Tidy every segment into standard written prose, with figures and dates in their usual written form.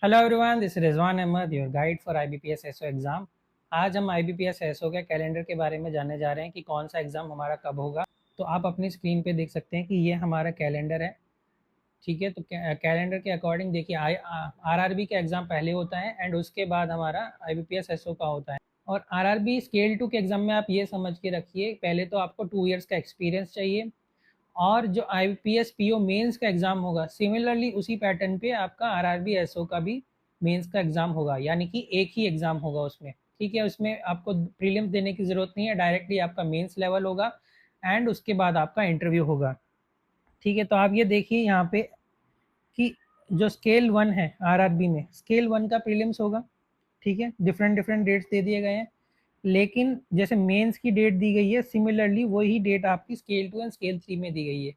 Hello everyone, this is Rizwan Ahmad, your guide for IBPS SO exam. आज हम IBPS SO के calendar के बारे में जानने जा रहे हैं कि कौन सा एग्ज़ाम हमारा कब होगा। तो आप अपनी स्क्रीन पे देख सकते हैं कि ये हमारा कैलेंडर है। ठीक है, तो कैलेंडर के अकॉर्डिंग देखिए आरआरबी का एग्ज़ाम पहले होता है एंड उसके बाद हमारा आईबीपीएस एसओ का होता है। और आरआरबी स्केल 2 के एग्ज़ाम में आप ये समझ के रखिए, पहले तो आपको 2 इयर्स का एक्सपीरियंस चाहिए। और जो आईपीएस पीओ मेंस का एग्ज़ाम होगा, सिमिलरली उसी पैटर्न पे आपका आरआरबी एसओ का भी मेंस का एग्ज़ाम होगा, यानी कि एक ही एग्ज़ाम होगा उसमें। ठीक है, उसमें आपको प्रीलिम्स देने की ज़रूरत नहीं है, डायरेक्टली आपका मेंस लेवल होगा एंड उसके बाद आपका इंटरव्यू होगा। ठीक है, तो आप ये देखिए यहाँ पे कि जो स्केल 1 है आरआरबी में, स्केल 1 का प्रीलिम्स होगा। ठीक है, डिफरेंट डिफरेंट डेट्स दे दिए गए हैं, लेकिन जैसे मेंस की डेट दी गई है, सिमिलरली वही डेट आपकी स्केल 2 एंड स्केल 3 में दी गई है।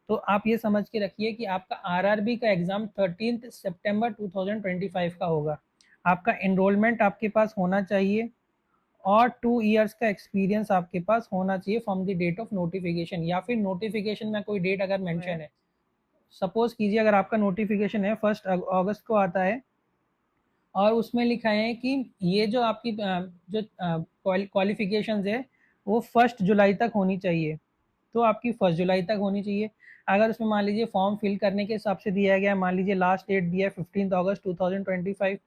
तो आप ये समझ के रखिए कि आपका आरआरबी का एग्ज़ाम 13 सितंबर 2025 का होगा। आपका एनरोलमेंट आपके पास होना चाहिए और 2 इयर्स का एक्सपीरियंस आपके पास होना चाहिए from the date of notification, या फिर नोटिफिकेशन में कोई डेट अगर मेंशन है। सपोज कीजिए अगर आपका नोटिफिकेशन है 1 अगस्त को आता है और उसमें लिखा है कि ये जो आपकी जो क्वालिफिकेशंस है वो 1 जुलाई तक होनी चाहिए, तो आपकी 1 जुलाई तक होनी चाहिए। अगर उसमें मान लीजिए फॉर्म फिल करने के हिसाब से दिया गया है, मान लीजिए लास्ट डेट दिया है 15 अगस्त 2025,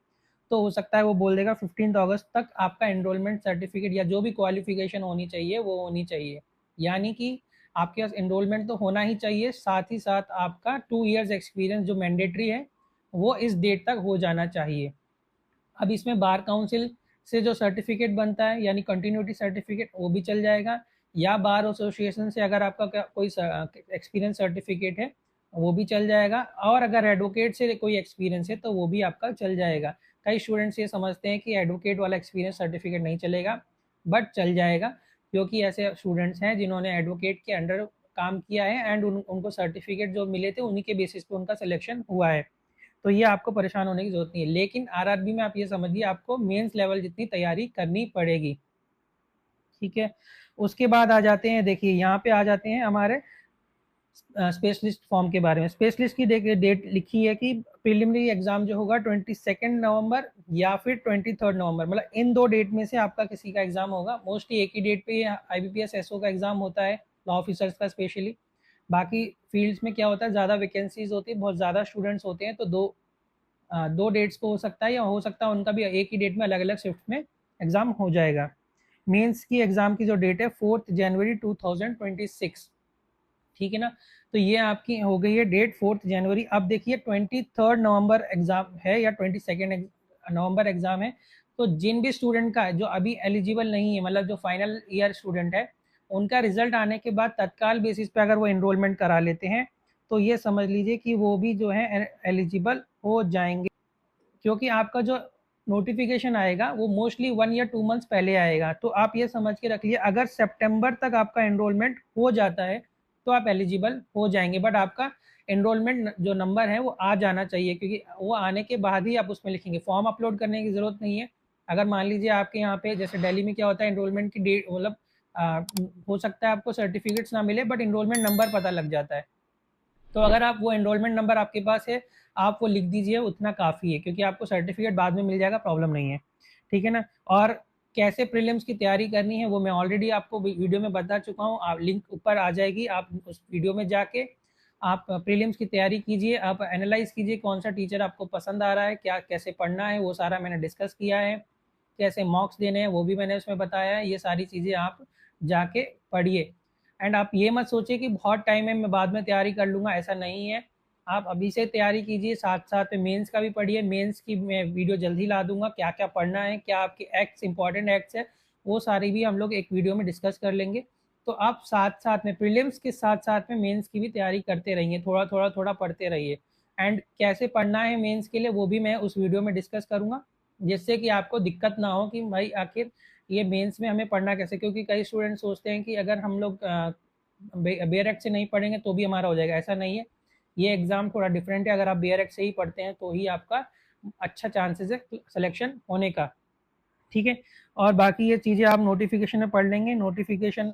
तो हो सकता है वो बोल देगा 15 अगस्त तक आपका एनरोलमेंट सर्टिफिकेट या जो भी क्वालिफिकेशन होनी चाहिए वो होनी चाहिए। यानी कि आपके पास एनरोलमेंट तो होना ही चाहिए, साथ ही साथ आपका 2 इयर्स एक्सपीरियंस जो मैंडेटरी है वो इस डेट तक हो जाना चाहिए। अब इसमें बार काउंसिल से जो सर्टिफिकेट बनता है यानी कंटिन्यूटी सर्टिफिकेट, वो भी चल जाएगा, या बार एसोसिएशन से अगर आपका कोई एक्सपीरियंस सर्टिफिकेट है वो भी चल जाएगा, और अगर एडवोकेट से कोई एक्सपीरियंस है तो वो भी आपका चल जाएगा। कई स्टूडेंट्स ये समझते हैं कि एडवोकेट वाला एक्सपीरियंस सर्टिफिकेट नहीं चलेगा, बट चल जाएगा, क्योंकि ऐसे स्टूडेंट्स हैं जिन्होंने एडवोकेट के अंडर काम किया है एंड उनको सर्टिफिकेट जो मिले थे उन्हीं के बेसिस पे उनका सिलेक्शन हुआ है। तो ये आपको परेशान होने की ज़रूरत नहीं है, लेकिन आरआरबी में आप ये समझिए आपको मेंस लेवल जितनी तैयारी करनी पड़ेगी। ठीक है, उसके बाद आ जाते हैं, देखिए यहाँ पे आ जाते हैं हमारे स्पेशलिस्ट फॉर्म के बारे में। स्पेशलिस्ट की डेट लिखी है कि प्रिलिमिनरी एग्जाम जो होगा 22 नवंबर या फिर 23 नवंबर, मतलब इन दो डेट में से आपका किसी का एग्जाम होगा। मोस्टली एक ही डेट पे आईबीपीएस एसओ का एग्जाम होता है, लॉ ऑफिसर्स का स्पेशली। बाकी फील्ड्स में क्या होता है, ज़्यादा वैकेंसीज होती है, बहुत ज़्यादा स्टूडेंट्स होते हैं, तो दो डेट्स को हो सकता है, या हो सकता है उनका भी एक ही डेट में अलग अलग शिफ्ट में एग्जाम हो जाएगा। मेंस की एग्जाम की जो डेट है 4 जनवरी 2026। ठीक है ना, तो ये आपकी हो गई है डेट 4 जनवरी। अब देखिए 23 नवंबर एग्जाम है या 22 नवंबर एग्जाम है, तो जिन भी स्टूडेंट का जो अभी एलिजिबल नहीं है, मतलब जो फाइनल ईयर स्टूडेंट है, उनका रिजल्ट आने के बाद तत्काल बेसिस पे अगर वो एनरोलमेंट करा लेते हैं तो ये समझ लीजिए कि वो भी जो है एलिजिबल हो जाएंगे, क्योंकि आपका जो नोटिफिकेशन आएगा वो मोस्टली 1 या 2 मंथ्स पहले आएगा। तो आप ये समझ के रखिए अगर सितंबर तक आपका एनरोलमेंट हो जाता है तो आप एलिजिबल हो जाएंगे, बट आपका एनरोलमेंट जो नंबर है वो आ जाना चाहिए, क्योंकि वो आने के बाद ही आप उसमें लिखेंगे। फॉर्म अपलोड करने की ज़रूरत नहीं है। अगर मान लीजिए आपके यहाँ पे जैसे दिल्ली में क्या होता है, एनरोलमेंट की डेट मतलब हो सकता है आपको सर्टिफिकेट्स ना मिले बट एनरोलमेंट नंबर पता लग जाता है। तो अगर आप वो एनरोलमेंट नंबर आपके पास है, आप वो लिख दीजिए, उतना काफ़ी है, क्योंकि आपको सर्टिफिकेट बाद में मिल जाएगा, प्रॉब्लम नहीं है। ठीक है ना, और कैसे प्रीलिम्स की तैयारी करनी है वो मैं ऑलरेडी आपको वीडियो में बता चुका हूँ, आप लिंक ऊपर आ जाएगी, आप उस वीडियो में जाके आप प्रीलिम्स की तैयारी कीजिए, आप एनालाइज कीजिए कौन सा टीचर आपको पसंद आ रहा है, क्या कैसे पढ़ना है वो सारा मैंने डिस्कस किया है, कैसे मॉक्स देने हैं वो भी मैंने उसमें बताया है। ये सारी चीज़ें आप जाके पढ़िए, एंड आप ये मत सोचिए कि बहुत टाइम है मैं बाद में तैयारी कर लूँगा, ऐसा नहीं है। आप अभी से तैयारी कीजिए, साथ साथ में मेंस का भी पढ़िए। मेंस की मैं वीडियो जल्दी ला दूंगा, क्या क्या पढ़ना है, क्या आपके एक्ट्स इंपॉर्टेंट एक्ट्स है, वो सारी भी हम लोग एक वीडियो में डिस्कस कर लेंगे। तो आप साथ साथ में प्रीलिम्स के साथ साथ में मेंस की भी तैयारी करते रहिए, थोड़ा थोड़ा थोड़ा पढ़ते रहिए। एंड कैसे पढ़ना है मेंस के लिए वो भी मैं उस वीडियो में डिस्कस करूँगा, जिससे कि आपको दिक्कत ना हो कि भाई आखिर ये मेंस में हमें पढ़ना कैसे, क्योंकि कई स्टूडेंट सोचते हैं कि अगर हम लोग बेयर एक्ट से नहीं पढ़ेंगे तो भी हमारा हो जाएगा, ऐसा नहीं है। ये एग्ज़ाम थोड़ा डिफरेंट है, अगर आप बेयर एक्ट से ही पढ़ते हैं तो ही आपका अच्छा चांसेस है सिलेक्शन होने का। ठीक है, और बाकी ये चीज़ें आप नोटिफिकेशन में पढ़ लेंगे। नोटिफिकेशन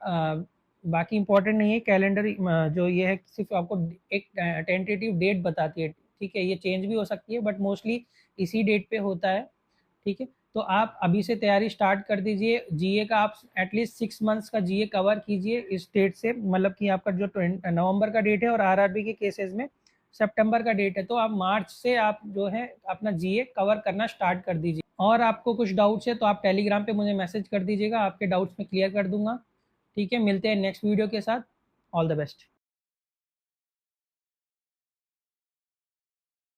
बाकी इंपॉर्टेंट नहीं है, कैलेंडर जो ये है सिर्फ आपको एक टेंटेटिव डेट बताती है, ठीक है, ये चेंज भी हो सकती है बट मोस्टली इसी डेट पे होता है। ठीक है, तो आप अभी से तैयारी स्टार्ट कर दीजिए। जीए का आप एटलीस्ट 6 मंथ्स का जीए कवर कीजिए इस डेट से, मतलब कि आपका जो नवंबर का डेट है और आरआरबी के केसेस में सितंबर का डेट है, तो आप मार्च से आप जो है अपना जीए कवर करना स्टार्ट कर दीजिए। और आपको कुछ डाउट्स है तो आप टेलीग्राम पे मुझे मैसेज कर दीजिएगा, आपके डाउट्स मैं क्लियर कर दूंगा। ठीक है, मिलते हैं नेक्स्ट वीडियो के साथ। All the best.